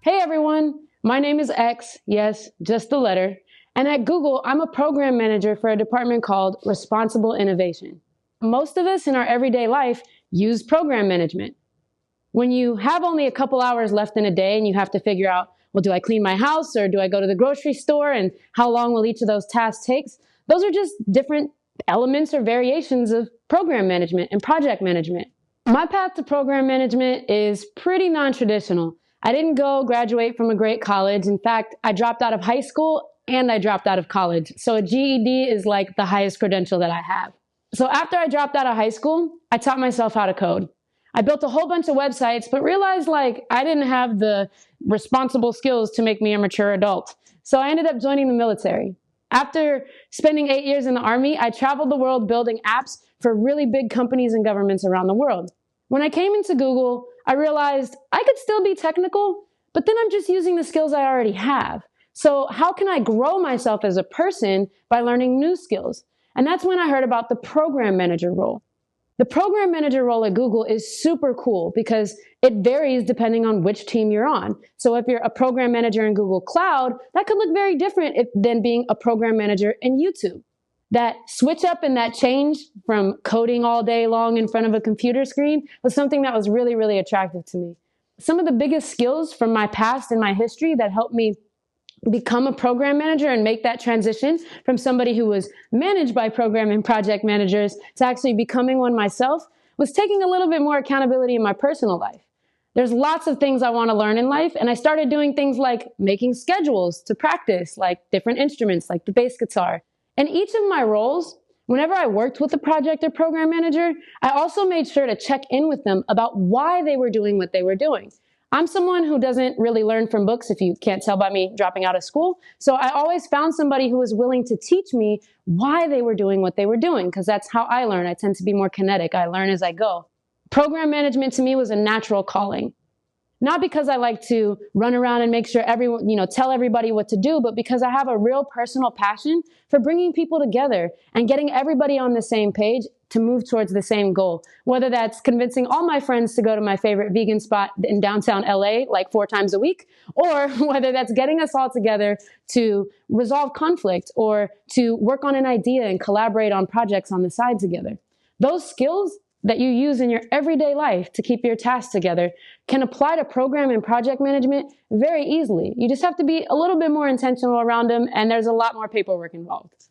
Hey everyone, my name is X, yes, just the letter, and at Google, I'm a program manager for a department called Responsible Innovation. Most of us in our everyday life use program management. When you have only a couple hours left in a day and you have to figure out, well, do I clean my house or do I go to the grocery store and how long will each of those tasks take? Those are just different elements or variations of program management and project management. My path to program management is pretty non-traditional. I didn't go graduate from a great college. In fact, I dropped out of high school and I dropped out of college. So a GED is like the highest credential that I have. So after I dropped out of high school, I taught myself how to code. I built a whole bunch of websites, but realized I didn't have the responsible skills to make me a mature adult. So I ended up joining the military. After spending 8 years in the Army, I traveled the world building apps for really big companies and governments around the world. When I came into Google, I realized I could still be technical, but then I'm just using the skills I already have. So how can I grow myself as a person by learning new skills? And that's when I heard about the program manager role. The program manager role at Google is super cool because it varies depending on which team you're on. So if you're a program manager in Google Cloud, that could look very different than being a program manager in YouTube. That switch up and that change from coding all day long in front of a computer screen was something that was really, really attractive to me. Some of the biggest skills from my past and my history that helped me become a program manager and make that transition from somebody who was managed by program and project managers to actually becoming one myself was taking a little bit more accountability in my personal life. There's lots of things I want to learn in life, and I started doing things like making schedules to practice, like different instruments, like the bass guitar. In each of my roles, whenever I worked with a project or program manager, I also made sure to check in with them about why they were doing what they were doing. I'm someone who doesn't really learn from books, if you can't tell by me dropping out of school. So I always found somebody who was willing to teach me why they were doing what they were doing, because that's how I learn. I tend to be more kinetic. I learn as I go. Program management to me was a natural calling. Not because I like to run around and make sure everyone, tell everybody what to do, but because I have a real personal passion for bringing people together and getting everybody on the same page to move towards the same goal. Whether that's convincing all my friends to go to my favorite vegan spot in downtown LA like 4 times a week, or whether that's getting us all together to resolve conflict or to work on an idea and collaborate on projects on the side together. Those skills that you use in your everyday life to keep your tasks together can apply to program and project management very easily. You just have to be a little bit more intentional around them, and there's a lot more paperwork involved.